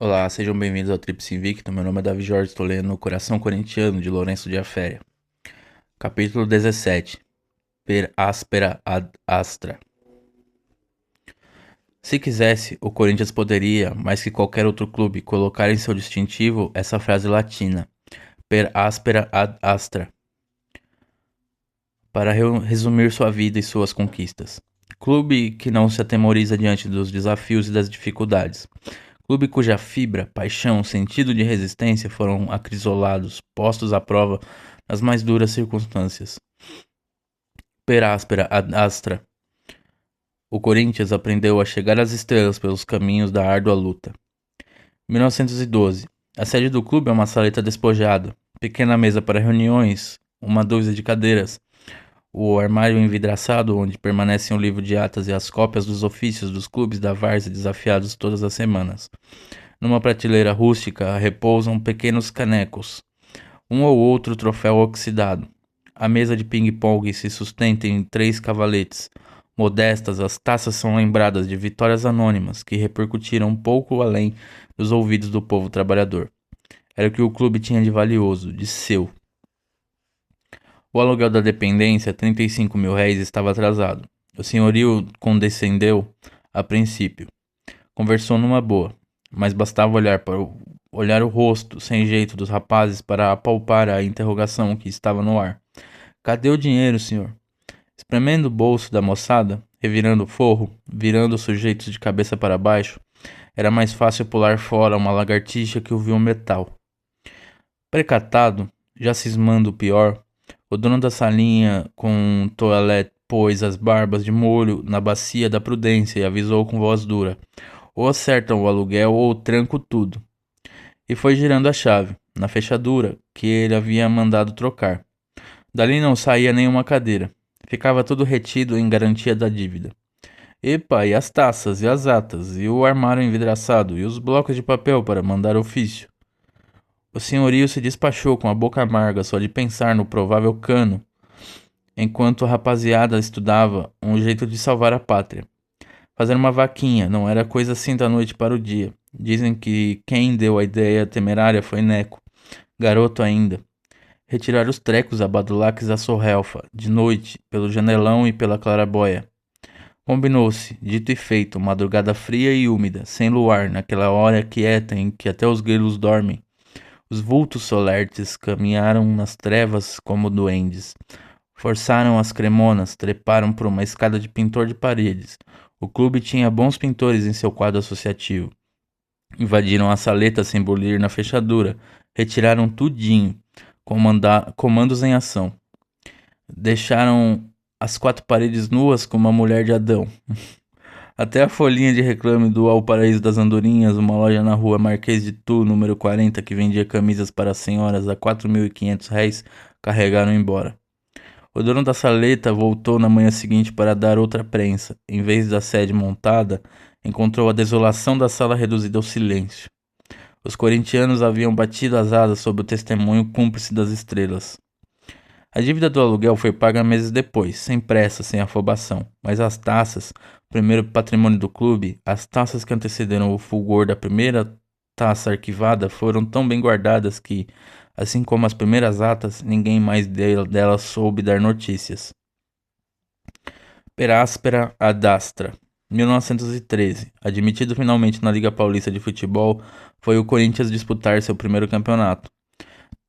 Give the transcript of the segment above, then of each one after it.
Olá, sejam bem-vindos ao Tríplice Invicto. Meu nome é Davi Jorge, estou lendo O Coração Corintiano, de Lourenço de Aféria. Capítulo 17. Per aspera ad astra. Se quisesse, o Corinthians poderia, mais que qualquer outro clube, colocar em seu distintivo essa frase latina, per aspera ad astra, para resumir sua vida e suas conquistas. Clube que não se atemoriza diante dos desafios e das dificuldades. Clube cuja fibra, paixão, sentido de resistência foram acrisolados, postos à prova nas mais duras circunstâncias. Per aspera ad astra. O Corinthians aprendeu a chegar às estrelas pelos caminhos da árdua luta. 1912. A sede do clube é uma saleta despojada, pequena mesa para reuniões, uma dúzia de cadeiras, o armário envidraçado onde permanecem o livro de atas e as cópias dos ofícios dos clubes da várzea desafiados todas as semanas. Numa prateleira rústica repousam pequenos canecos, um ou outro troféu oxidado. A mesa de ping-pong se sustenta em 3 cavaletes. Modestas, as taças são lembradas de vitórias anônimas que repercutiram um pouco além dos ouvidos do povo trabalhador. Era o que o clube tinha de valioso, de seu. O aluguel da dependência, 35 mil réis, estava atrasado. O senhorio condescendeu a princípio. Conversou numa boa, mas bastava olhar o rosto sem jeito dos rapazes para apalpar a interrogação que estava no ar. Cadê o dinheiro, senhor? Espremendo o bolso da moçada, revirando o forro, virando os sujeitos de cabeça para baixo, era mais fácil pular fora uma lagartixa que o metal. Precatado, já cismando o pior, o dono da salinha com toalete pôs as barbas de molho na bacia da prudência e avisou com voz dura: ou acertam o aluguel ou tranco tudo. E foi girando a chave, na fechadura, que ele havia mandado trocar. Dali não saía nenhuma cadeira. Ficava tudo retido em garantia da dívida. Epa, e as taças, e as atas, e o armário envidraçado, e os blocos de papel para mandar ofício. O senhorio se despachou com a boca amarga só de pensar no provável cano, enquanto a rapaziada estudava um jeito de salvar a pátria. Fazer uma vaquinha não era coisa assim da noite para o dia. Dizem que quem deu a ideia temerária foi Neco, garoto ainda. Retirar os trecos a Badulaques a Sorrelfa, de noite, pelo janelão e pela claraboia. Combinou-se, dito e feito, madrugada fria e úmida, sem luar, naquela hora quieta em que até os grilos dormem. Os vultos solertes caminharam nas trevas como duendes. Forçaram as cremonas, treparam por uma escada de pintor de paredes. O clube tinha bons pintores em seu quadro associativo. Invadiram a saleta sem bulir na fechadura. Retiraram tudinho. Comandos em ação. Deixaram as 4 paredes nuas como a mulher de Adão. Até a folhinha de reclame do Ao Paraíso das Andorinhas, uma loja na rua Marquês de Tu, número 40, que vendia camisas para senhoras a 4.500 réis, carregaram embora. O dono da saleta voltou na manhã seguinte para dar outra prensa. Em vez da sede montada, encontrou a desolação da sala reduzida ao silêncio. Os corintianos haviam batido as asas sob o testemunho cúmplice das estrelas. A dívida do aluguel foi paga meses depois, sem pressa, sem afobação, mas as taças, primeiro patrimônio do clube, as taças que antecederam o fulgor da primeira taça arquivada foram tão bem guardadas que, assim como as primeiras atas, ninguém mais delas soube dar notícias. Per aspera ad astra. 1913. Admitido finalmente na Liga Paulista de Futebol, foi o Corinthians disputar seu primeiro campeonato.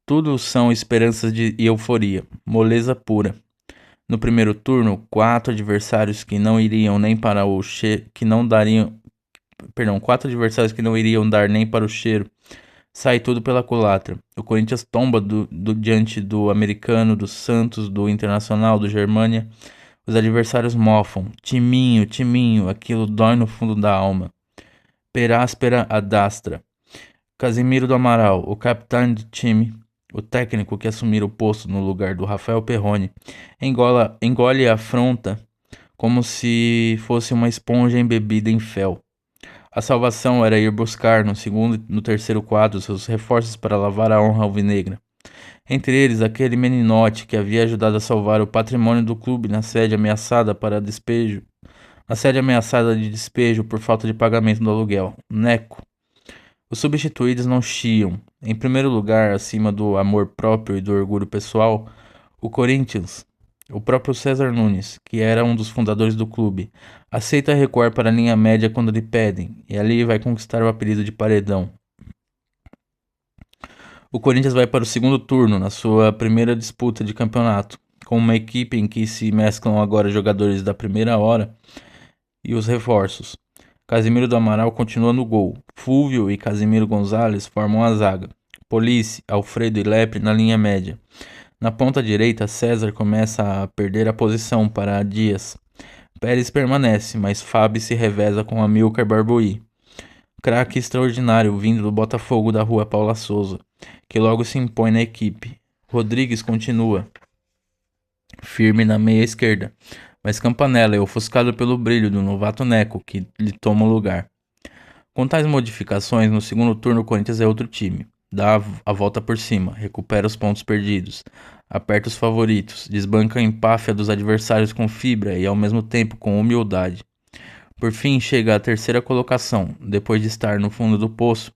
Tudo são esperanças e euforia, moleza pura. No primeiro turno, 4 adversários que não iriam nem para o que não dariam, perdão, 4 adversários que não iriam dar nem para o cheiro. Sai tudo pela culatra. O Corinthians tomba diante do Americano, do Santos, do Internacional, do Germânia. Os adversários mofam. Timinho, timinho, aquilo dói no fundo da alma. Peráspera ad astra. Casimiro do Amaral, o capitão do time, o técnico que assumira o posto no lugar do Rafael Perrone, engole a afronta como se fosse uma esponja embebida em fel. A salvação era ir buscar no segundo e no terceiro quadro seus reforços para lavar a honra alvinegra. Entre eles, aquele meninote que havia ajudado a salvar o patrimônio do clube na sede ameaçada de despejo por falta de pagamento do aluguel, Neco. Os substituídos não chiam. Em primeiro lugar, acima do amor próprio e do orgulho pessoal, o Corinthians, o próprio César Nunes, que era um dos fundadores do clube, aceita recuar para a linha média quando lhe pedem, e ali vai conquistar o apelido de Paredão. O Corinthians vai para o segundo turno, na sua primeira disputa de campeonato, com uma equipe em que se mesclam agora jogadores da primeira hora e os reforços. Casimiro do Amaral continua no gol. Fúvio e Casimiro Gonzalez formam a zaga. Police, Alfredo e Lepre na linha média. Na ponta direita, César começa a perder a posição para Dias. Pérez permanece, mas Fábio se reveza com Amilcar Barboí. Craque extraordinário vindo do Botafogo da rua Paula Souza, que logo se impõe na equipe. Rodrigues continua firme na meia esquerda, mas Campanella é ofuscado pelo brilho do novato Neco, que lhe toma o lugar. Com tais modificações, no segundo turno o Corinthians é outro time. Dá a volta por cima, recupera os pontos perdidos, aperta os favoritos, desbanca a empáfia dos adversários com fibra e ao mesmo tempo com humildade. Por fim, chega à terceira colocação, depois de estar no fundo do poço.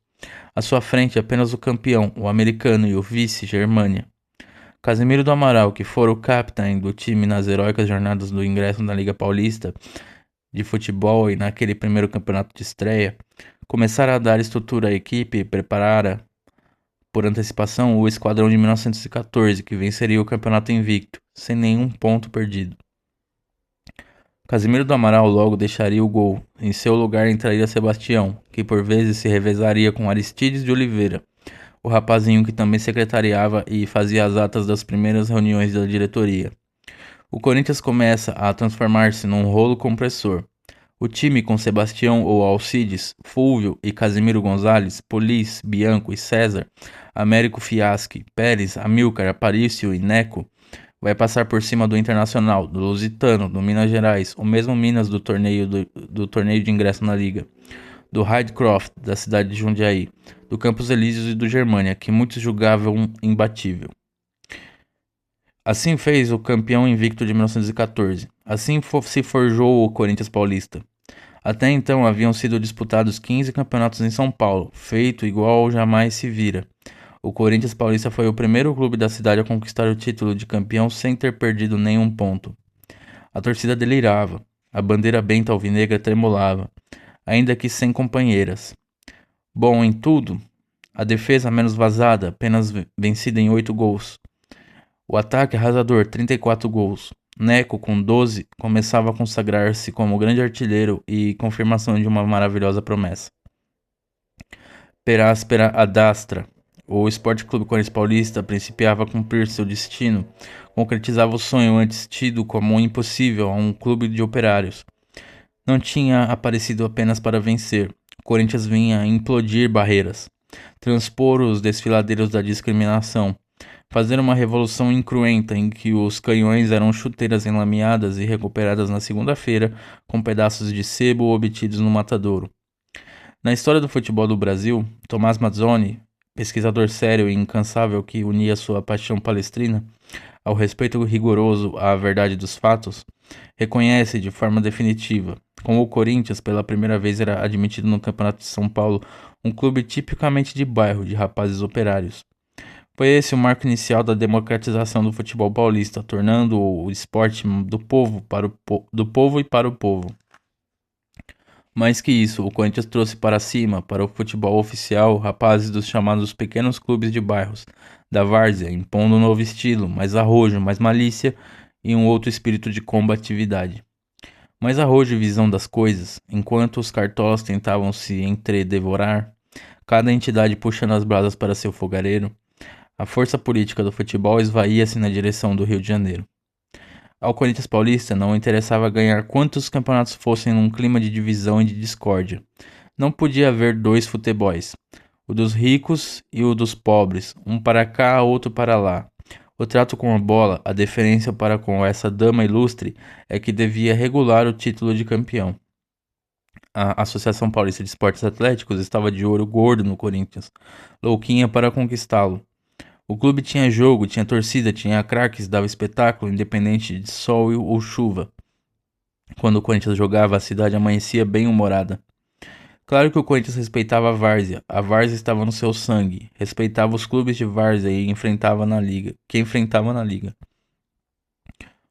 À sua frente apenas o campeão, o americano e o vice, Germânia. Casimiro do Amaral, que fora o capitão do time nas heróicas jornadas do ingresso na Liga Paulista de futebol e naquele primeiro campeonato de estreia, começara a dar estrutura à equipe e preparara por antecipação o esquadrão de 1914, que venceria o campeonato invicto, sem nenhum ponto perdido. Casimiro do Amaral logo deixaria o gol. Em seu lugar entraria Sebastião, que por vezes se revezaria com Aristides de Oliveira, o rapazinho que também secretariava e fazia as atas das primeiras reuniões da diretoria. O Corinthians começa a transformar-se num rolo compressor. O time com Sebastião ou Alcides, Fúvio e Casimiro Gonzalez, Polis, Bianco e César, Américo Fiaschi, Pérez, Amilcar, Aparício e Neco, vai passar por cima do Internacional, do Lusitano, do Minas Gerais, o mesmo Minas do torneio de ingresso na Liga, do Hyde-Croft, da cidade de Jundiaí, do Campos Elíseos e do Germânia, que muitos julgavam imbatível. Assim fez o campeão invicto de 1914. Assim se forjou o Corinthians Paulista. Até então haviam sido disputados 15 campeonatos em São Paulo, feito igual jamais se vira. O Corinthians Paulista foi o primeiro clube da cidade a conquistar o título de campeão sem ter perdido nenhum ponto. A torcida delirava, a bandeira benta alvinegra tremulava, ainda que sem companheiras. Bom em tudo, a defesa menos vazada, apenas vencida em 8 gols. O ataque arrasador, 34 gols. Neco, com 12, começava a consagrar-se como grande artilheiro e confirmação de uma maravilhosa promessa. Peráspera ad astra. O Esporte Clube Corinthians Paulista principiava a cumprir seu destino, concretizava o sonho antes tido como impossível a um clube de operários. Não tinha aparecido apenas para vencer. O Corinthians vinha implodir barreiras, transpor os desfiladeiros da discriminação, fazer uma revolução incruenta em que os canhões eram chuteiras enlameadas e recuperadas na segunda-feira com pedaços de sebo obtidos no matadouro. Na história do futebol do Brasil, Tomás Mazzoni, pesquisador sério e incansável que unia sua paixão palestrina ao respeito rigoroso à verdade dos fatos, reconhece de forma definitiva como o Corinthians pela primeira vez era admitido no Campeonato de São Paulo, um clube tipicamente de bairro de rapazes operários. Foi esse o marco inicial da democratização do futebol paulista, tornando o esporte do povo e para o povo. Mais que isso, o Corinthians trouxe para cima, para o futebol oficial, rapazes dos chamados pequenos clubes de bairros, da várzea, impondo um novo estilo, mais arrojo, mais malícia e um outro espírito de combatividade. Mais arrojo e visão das coisas, enquanto os cartolas tentavam se entredevorar, cada entidade puxando as brasas para seu fogareiro, a força política do futebol esvaía-se na direção do Rio de Janeiro. Ao Corinthians Paulista não interessava ganhar quantos campeonatos fossem num clima de divisão e de discórdia. Não podia haver dois futebols, o dos ricos e o dos pobres, um para cá, outro para lá. O trato com a bola, a deferência para com essa dama ilustre, é que devia regular o título de campeão. A Associação Paulista de Esportes Atléticos estava de ouro gordo no Corinthians, louquinha para conquistá-lo. O clube tinha jogo, tinha torcida, tinha craques, dava espetáculo, independente de sol ou chuva. Quando o Corinthians jogava, a cidade amanhecia bem-humorada. Claro que o Corinthians respeitava a várzea estava no seu sangue, respeitava os clubes de várzea e enfrentava na liga, que enfrentava na liga.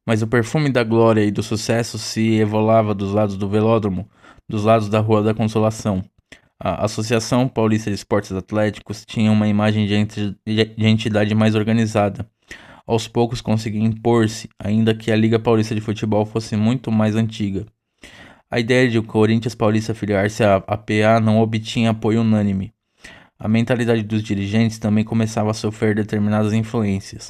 Mas o perfume da glória e do sucesso se evolava dos lados do velódromo, dos lados da Rua da Consolação. A Associação Paulista de Esportes Atléticos tinha uma imagem de entidade mais organizada. Aos poucos conseguia impor-se, ainda que a Liga Paulista de Futebol fosse muito mais antiga. A ideia de o Corinthians Paulista filiar-se à PA não obtinha apoio unânime. A mentalidade dos dirigentes também começava a sofrer determinadas influências.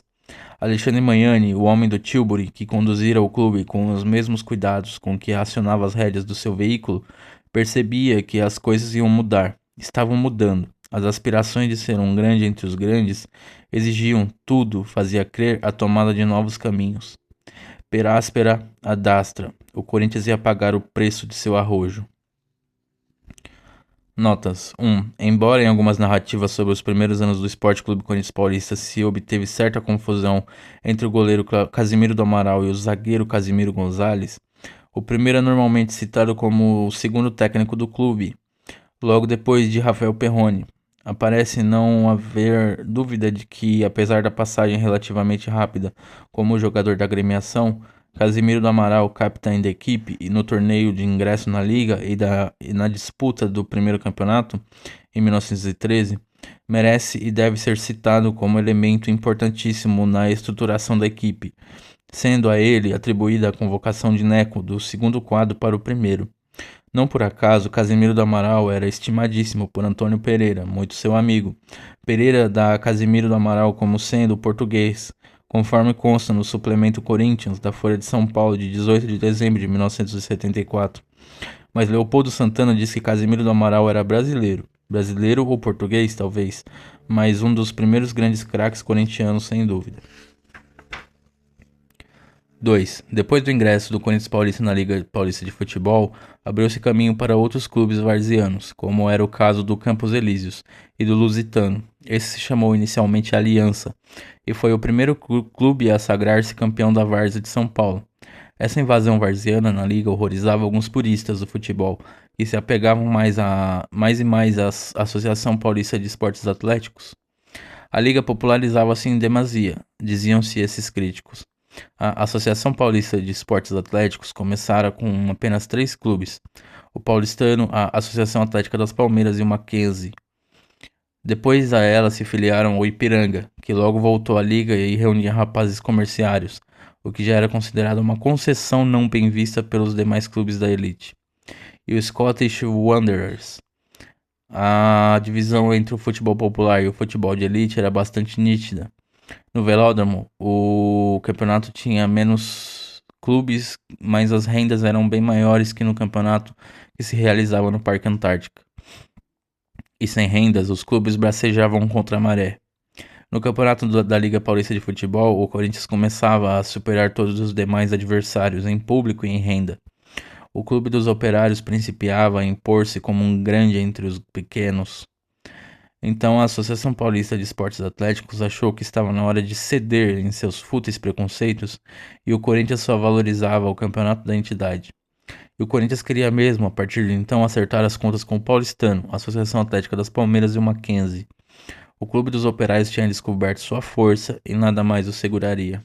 Alexandre Magnani, o homem do Tilbury, que conduzira o clube com os mesmos cuidados com que acionava as rédeas do seu veículo, percebia que as coisas iam mudar, estavam mudando. As aspirações de ser um grande entre os grandes exigiam tudo, fazia crer a tomada de novos caminhos. Per áspera ad astra, o Corinthians ia pagar o preço de seu arrojo. Notas 1. Embora em algumas narrativas sobre os primeiros anos do Esporte Clube Corinthians Paulista se obteve certa confusão entre o goleiro Casimiro do Amaral e o zagueiro Casimiro Gonzalez, o primeiro é normalmente citado como o segundo técnico do clube, logo depois de Rafael Perrone. Parece não haver dúvida de que, apesar da passagem relativamente rápida como jogador da agremiação, Casimiro do Amaral, capitão da equipe, e no torneio de ingresso na Liga e na disputa do primeiro campeonato, em 1913, merece e deve ser citado como elemento importantíssimo na estruturação da equipe, sendo a ele atribuída a convocação de Neco do segundo quadro para o primeiro. Não por acaso, Casimiro do Amaral era estimadíssimo por Antônio Pereira, muito seu amigo. Pereira dá Casimiro do Amaral como sendo português, conforme consta no suplemento Corinthians da Folha de São Paulo de 18 de dezembro de 1974. Mas Leopoldo Santana diz que Casimiro do Amaral era brasileiro ou português talvez, mas um dos primeiros grandes craques corintianos sem dúvida. 2. Depois do ingresso do Corinthians Paulista na Liga Paulista de Futebol, abriu-se caminho para outros clubes varzianos, como era o caso do Campos Elíseos e do Lusitano. Esse se chamou inicialmente Aliança, e foi o primeiro clube a sagrar-se campeão da Várzea de São Paulo. Essa invasão varziana na liga horrorizava alguns puristas do futebol, que se apegavam mais e mais à Associação Paulista de Esportes Atléticos. A liga popularizava-se em demasia, diziam-se esses críticos. A Associação Paulista de Esportes Atléticos começara com apenas 3 clubes: o Paulistano, a Associação Atlética das Palmeiras e o Mackenzie. Depois a ela se filiaram o Ipiranga, que logo voltou à liga e reunia rapazes comerciários, o que já era considerado uma concessão não bem vista pelos demais clubes da elite. E o Scottish Wanderers. A divisão entre o futebol popular e o futebol de elite era bastante nítida. No Velódromo, o campeonato tinha menos clubes, mas as rendas eram bem maiores que no campeonato que se realizava no Parque Antártica. E sem rendas, os clubes bracejavam contra a maré. No campeonato da Liga Paulista de Futebol, o Corinthians começava a superar todos os demais adversários em público e em renda. O clube dos operários principiava a impor-se como um grande entre os pequenos. Então a Associação Paulista de Esportes Atléticos achou que estava na hora de ceder em seus fúteis preconceitos e o Corinthians só valorizava o campeonato da entidade. E o Corinthians queria mesmo, a partir de então, acertar as contas com o Paulistano, a Associação Atlética das Palmeiras e o Mackenzie. O clube dos operários tinha descoberto sua força e nada mais o seguraria.